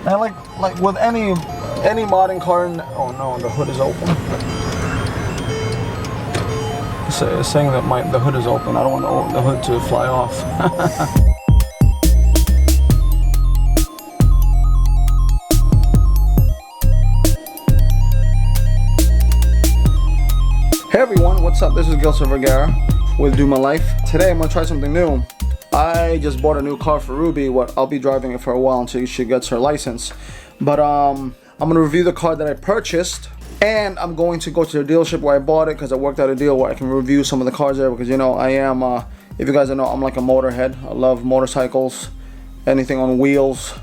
And like with any modern car, oh no, the hood is open. It's saying that the hood is open. I don't want the hood to fly off. Hey everyone, what's up? This is Gilson Vergara with Do My Life. Today I'm gonna try something new. I just bought a new car for Ruby. I'll be driving it for a while until she gets her license. But I'm gonna review the car that I purchased, and I'm going to go to the dealership where I bought it because I worked out a deal where I can review some of the cars there. Because you know I am, if you guys don't know, I'm like a motorhead. I love motorcycles, anything on wheels,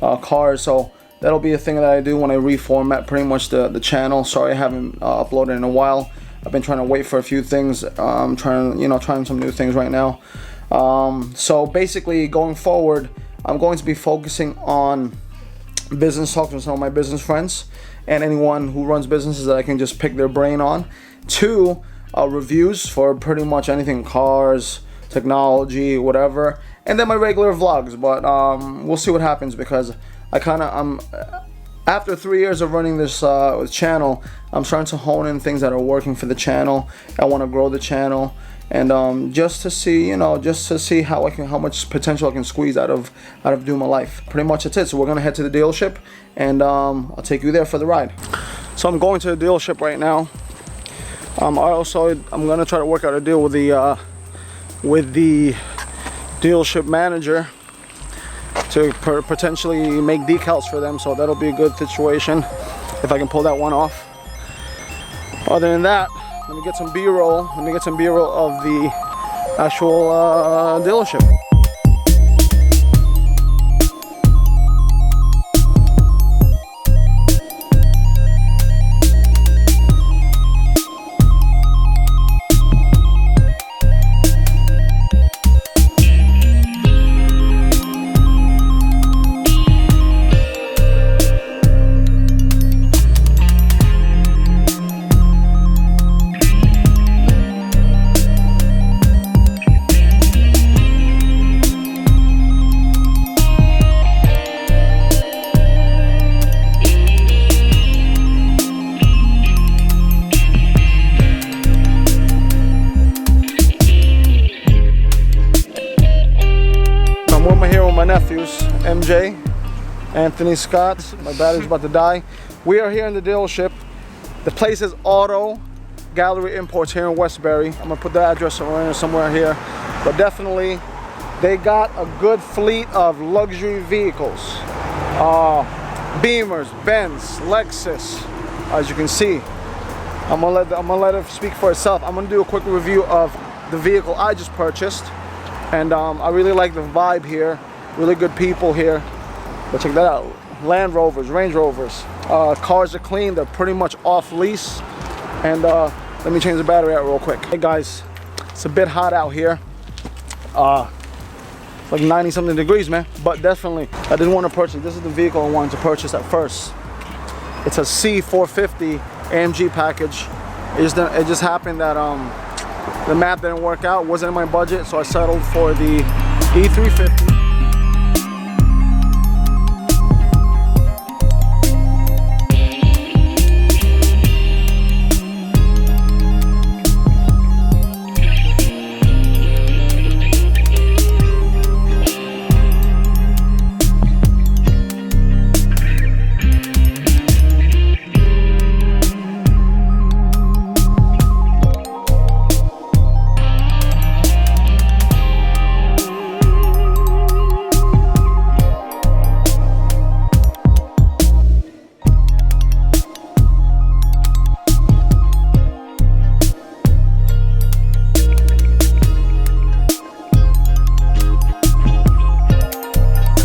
cars. So that'll be a thing that I do when I reformat pretty much the channel. Sorry I haven't uploaded in a while. I've been trying to wait for a few things. I'm trying some new things right now. So basically going forward, I'm going to be focusing on business talks with some of my business friends and anyone who runs businesses that I can just pick their brain on. 2, reviews for pretty much anything, cars, technology, whatever. And then my regular vlogs, but we'll see what happens because I'm after 3 years of running this channel, I'm starting to hone in things that are working for the channel. I want to grow the channel, and just to see, how much potential I can squeeze out of Do My Life. Pretty much that's it. So we're gonna head to the dealership, and I'll take you there for the ride. So I'm going to the dealership right now. I'm gonna try to work out a deal with the dealership manager to potentially make decals for them, so that'll be a good situation if I can pull that one off. Other than that, let me get some B-roll. Let me get some B-roll of the actual dealership. My nephews, MJ, Anthony Scott. My battery's about to die. We are here in the dealership. The place is Auto Gallery Imports here in Westbury. I'm gonna put the address somewhere here, but definitely they got a good fleet of luxury vehicles, Beamers, Benz, Lexus. As you can see, I'm gonna let it speak for itself. I'm gonna do a quick review of the vehicle I just purchased, and I really like the vibe here. Really good people here. But check that out. Land Rovers, Range Rovers. Cars are clean. They're pretty much off lease. And let me change the battery out real quick. Hey guys, it's a bit hot out here. It's like 90 something degrees, man. But definitely, I didn't want to purchase. This is the vehicle I wanted to purchase at first. It's a C450 AMG package. It just happened that the math didn't work out. Wasn't in my budget, so I settled for the E350.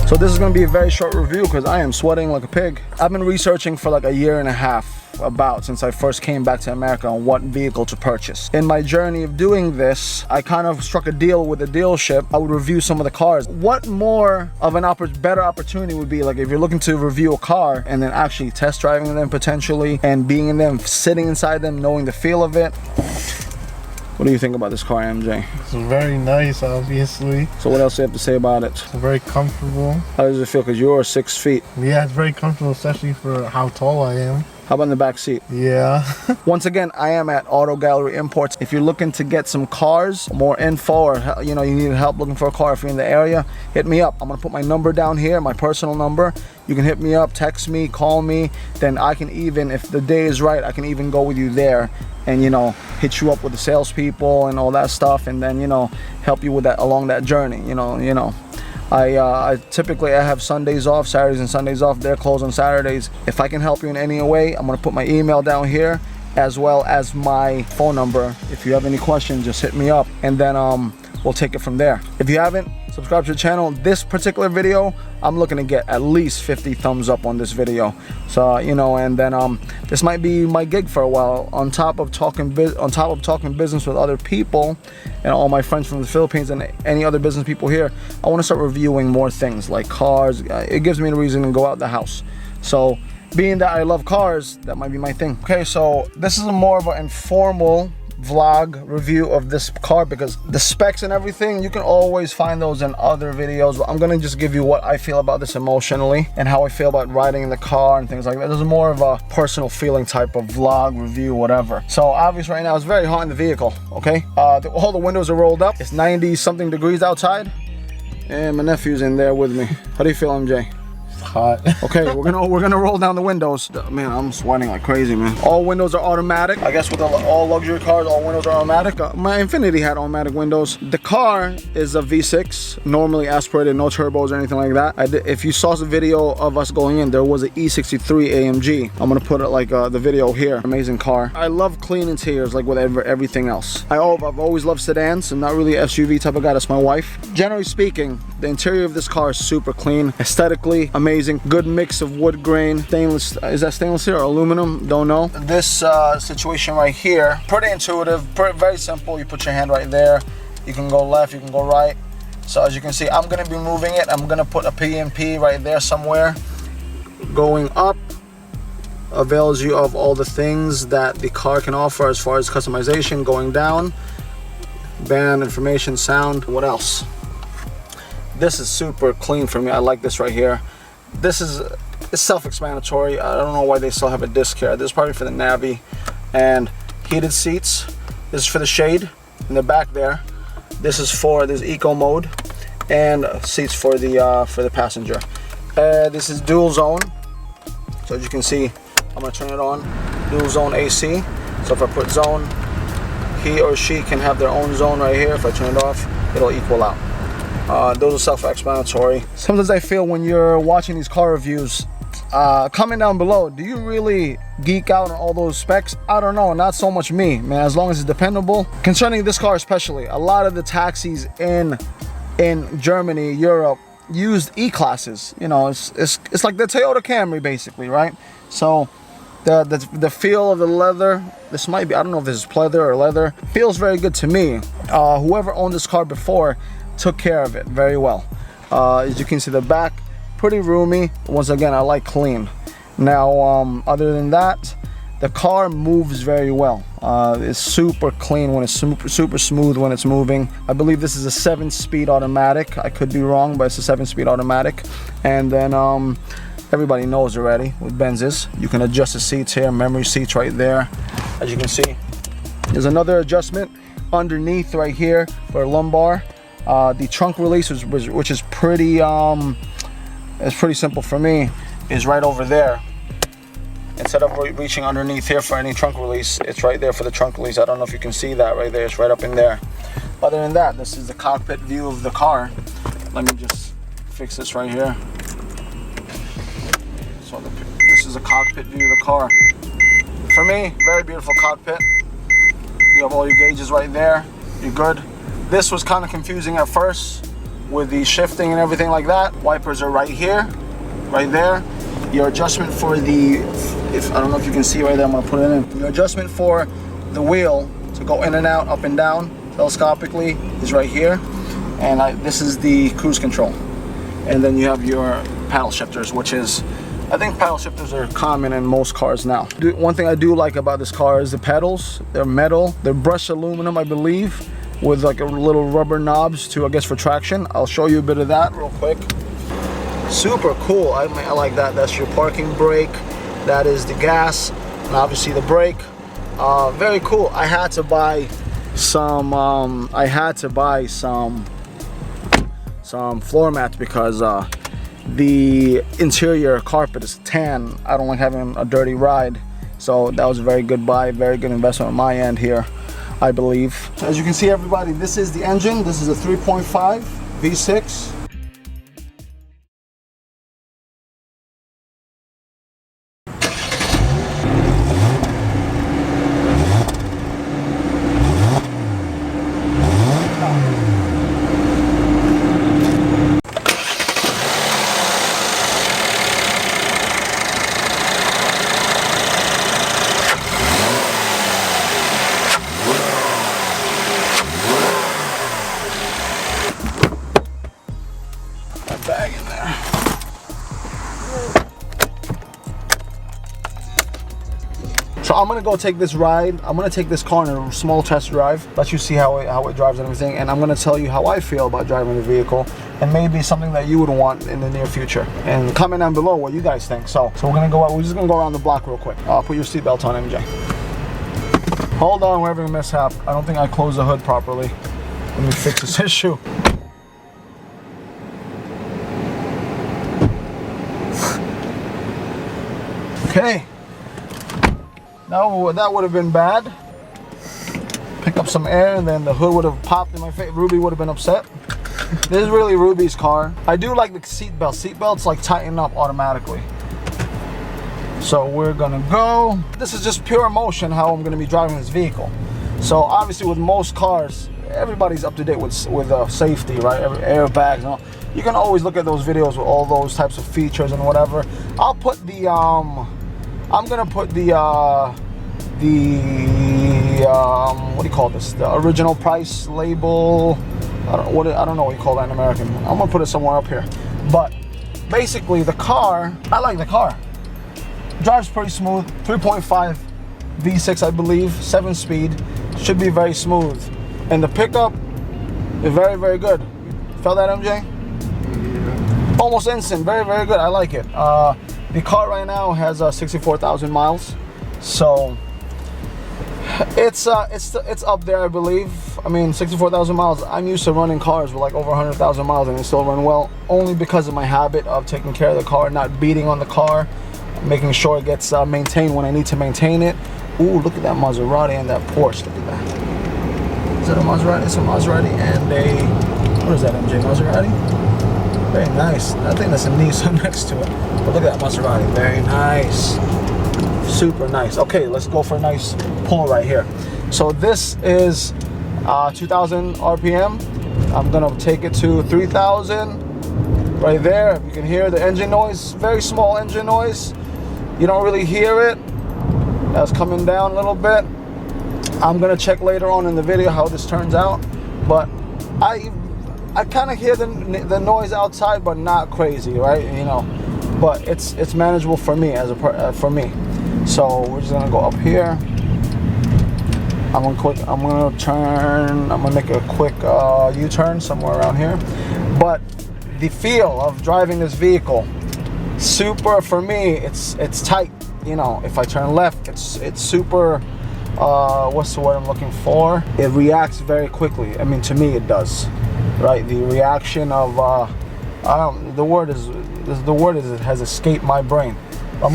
So this is going to be a very short review because I am sweating like a pig. I've been researching for like a year and a half since I first came back to America on what vehicle to purchase. In my journey of doing this, I kind of struck a deal with a dealership. I would review some of the cars. What more of an better opportunity would be like if you're looking to review a car and then actually test driving them potentially and being in them, sitting inside them, knowing the feel of it. What do you think about this car, MJ? It's very nice, obviously. So what else do you have to say about it? It's very comfortable. How does it feel? Because you're 6 feet. Yeah, it's very comfortable, especially for how tall I am. How about in the back seat? Yeah. Once again, I am at Auto Gallery Imports. If you're looking to get some cars, more info, or you need help looking for a car if you're in the area, hit me up. I'm gonna put my number down here, my personal number. You can hit me up, text me, call me. Then I can even, if the day is right, I can even go with you there and hit you up with the salespeople and all that stuff, and then help you with that along that journey. I typically have Sundays off, Saturdays and Sundays off. They're closed on Saturdays. If I can help you in any way, I'm gonna put my email down here as well as my phone number. If you have any questions, just hit me up, and then we'll take it from there. If you haven't subscribed to the channel, this particular video, I'm looking to get at least 50 thumbs up on this video. So and then this might be my gig for a while. On top of talking business with other people and all my friends from the Philippines and any other business people here, I want to start reviewing more things like cars. It gives me a reason to go out the house. So being that I love cars, that might be my thing. Okay, so this is more of an informal vlog review of this car, because the specs and everything, you can always find those in other videos, but I'm gonna just give you what I feel about this emotionally and how I feel about riding in the car and things like that. This is more of a personal feeling type of vlog review, whatever. So obviously right now it's very hot in the vehicle. Okay, all the windows are rolled up. It's 90 something degrees outside, and my nephew's in there with me. How do you feel, MJ? Hot. Okay, we're gonna roll down the windows. Man, I'm sweating like crazy, man. All windows are automatic. I guess with all luxury cars, all windows are automatic. My Infiniti had automatic windows. The car is a V6, normally aspirated, no turbos or anything like that. If you saw the video of us going in, there was an E63 AMG. I'm gonna put it like the video here. Amazing car. I love clean interiors, like with everything else. I've always loved sedans. I'm not really an SUV type of guy. That's my wife. Generally speaking, the interior of this car is super clean, aesthetically amazing. Good mix of wood grain, stainless. Is that stainless steel or aluminum? Don't know. This situation right here, pretty intuitive, very simple. You put your hand right there. You can go left, you can go right. So as you can see, I'm gonna be moving it. I'm gonna put a PMP right there somewhere. Going up avails you of all the things that the car can offer as far as customization. Going down, band, information, sound. What else? This is super clean for me. I like this right here. This is self-explanatory. I don't know why they still have a disc here. This is probably for the Navi. And heated seats. This is for the shade in the back there. This is for this eco mode, and seats for the passenger. This is dual zone. So as you can see, I'm gonna turn it on. Dual zone AC. So if I put zone, he or she can have their own zone right here. If I turn it off, it'll equal out. Those are self-explanatory. Sometimes I feel when you're watching these car reviews, comment down below, do you really geek out on all those specs? I don't know, not so much me, man, as long as it's dependable. Concerning this car especially, a lot of the taxis in Germany, Europe, used E-classes. It's like the Toyota Camry basically, right? So the feel of the leather, this might be, I don't know if this is pleather or leather, feels very good to me. Whoever owned this car before took care of it very well. As you can see, the back pretty roomy. Once again, I like clean. Now other than that, the car moves very well. It's super clean when it's super smooth when it's moving. I believe this is a 7-speed automatic. I could be wrong, but it's a 7-speed automatic. And then everybody knows already with Benz's, you can adjust the seats here, memory seats right there. As you can see, there's another adjustment underneath right here for lumbar. The trunk release, which is pretty simple for me, is right over there. Instead of reaching underneath here for any trunk release, it's right there for the trunk release. I don't know if you can see that right there. It's right up in there. Other than that, this is the cockpit view of the car. Let me just fix this right here. So this is a cockpit view of the car. For me, very beautiful cockpit. You have all your gauges right there. You're good. This was kind of confusing at first with the shifting and everything like that. Wipers are right here, right there. Your adjustment for the, I don't know if you can see right there, I'm gonna put it in. Your adjustment for the wheel to go in and out, up and down, telescopically is right here. And this is the cruise control. And then you have your paddle shifters, which is I think paddle shifters are common in most cars now. One thing I do like about this car is the pedals. They're metal. They're brushed aluminum, I believe, with like a little rubber knobs to, I guess, for traction. I'll show you a bit of that real quick. Super cool. I like that. That's your parking brake. That is the gas, and obviously the brake. Very cool. I had to buy some. Some floor mats because the interior carpet is tan. I don't like having a dirty ride, so that was a very good buy, very good investment on my end here, I believe. As you can see, everybody, this is the engine. This is a 3.5 V6. Bag in there. So I'm gonna go take this ride. I'm gonna take this car on a small test drive, let you see how it drives and everything, and I'm gonna tell you how I feel about driving the vehicle, and maybe something that you would want in the near future. And comment down below what you guys think. So we're gonna go out. We're just gonna go around the block real quick. Put your seatbelt on, MJ. Hold on, we're having a mishap. I don't think I closed the hood properly. Let me fix this issue. Okay, now that would have been bad. Pick up some air and then the hood would have popped in my face. Ruby would have been upset. This is really Ruby's car. I do like the seat belt. Seat belts like tighten up automatically. So we're gonna go. This is just pure emotion how I'm gonna be driving this vehicle. So obviously with most cars, everybody's up to date with safety, right? Airbags and all. You can always look at those videos with all those types of features and whatever. I'll put the I'm gonna put the what do you call this? The original price label. I don't know what you call that in American. I'm gonna put it somewhere up here. But basically, the car, I like the car. Drives pretty smooth. 3.5 V6, I believe, 7-speed. Should be very smooth. And the pickup is very, very good. Felt that, MJ? Yeah. Almost instant. Very, very good. I like it. The car right now has 64,000 miles, so it's up there, I believe. I mean, 64,000 miles. I'm used to running cars with like over 100,000 miles, and they still run well, only because of my habit of taking care of the car, not beating on the car, making sure it gets maintained when I need to maintain it. Ooh, look at that Maserati and that Porsche. Look at that. Is that a Maserati? It's a Maserati and a, what is that, MJ? Maserati? Very nice. I think that's a Nissan next to it. But look at that Maserati. Very nice. Super nice. Okay, let's go for a nice pull right here. So this is 2,000 RPM. I'm gonna take it to 3,000 right there. You can hear the engine noise. Very small engine noise. You don't really hear it. That's coming down a little bit. I'm gonna check later on in the video how this turns out. But I kind of hear the noise outside, but not crazy, right? You know, but it's manageable for me for me. So we're just gonna go up here. I'm gonna turn. I'm gonna make a quick U-turn somewhere around here. But the feel of driving this vehicle, super for me. It's tight. You know, if I turn left, it's super. What's the word I'm looking for? It reacts very quickly. I mean, to me, it does. Right, the reaction of the word has escaped my brain. I'm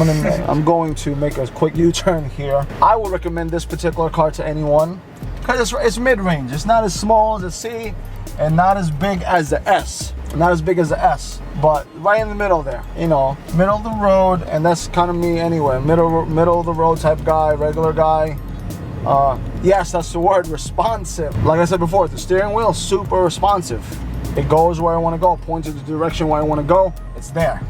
going to make a quick U-turn here. I would recommend this particular car to anyone because it's mid-range. It's not as small as the C and not as big as the S. Not as big as the S, but right in the middle there. You know, middle of the road, and that's kind of me anyway. Middle of the road type guy, regular guy. Yes, that's the word, responsive. Like I said before, the steering wheel is super responsive. It goes where I want to go, points in the direction where I want to go. It's there.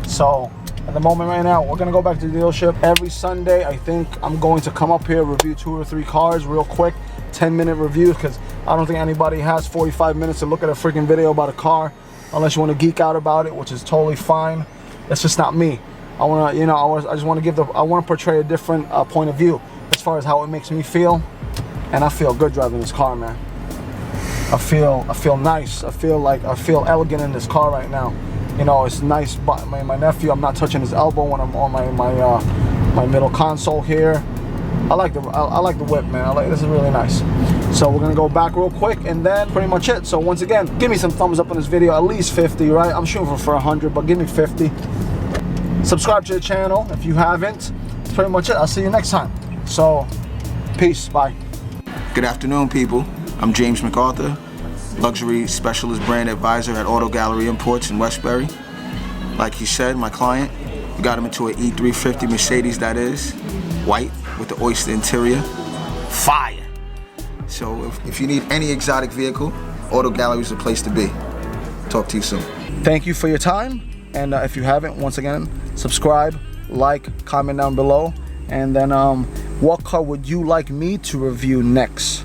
So at the moment right now, we're gonna go back to the dealership. Every Sunday, I think I'm going to come up here, review 2 or 3 cars real quick, 10-minute reviews, because I don't think anybody has 45 minutes to look at a freaking video about a car unless you want to geek out about it, which is totally fine. That's just not me. I want to, you know, I just want to I want to portray a different point of view as far as how it makes me feel, and I feel good driving this car, man. I feel nice. I feel elegant in this car right now. You know, it's nice. But my nephew, I'm not touching his elbow when I'm on my middle console here. I like the whip, man. This is really nice. So we're gonna go back real quick, and then pretty much it. So once again, give me some thumbs up on this video, at least 50, right? I'm shooting for 100, but give me 50. Subscribe to the channel if you haven't. That's pretty much it. I'll see you next time. So, peace. Bye. Good afternoon, people. I'm James MacArthur, luxury specialist brand advisor at Auto Gallery Imports in Westbury. Like he said, my client, we got him into an E350 Mercedes, that is, white with the oyster interior. Fire! So if you need any exotic vehicle, Auto Gallery is the place to be. Talk to you soon. Thank you for your time. And if you haven't, once again, subscribe, like, comment down below. And then what car would you like me to review next?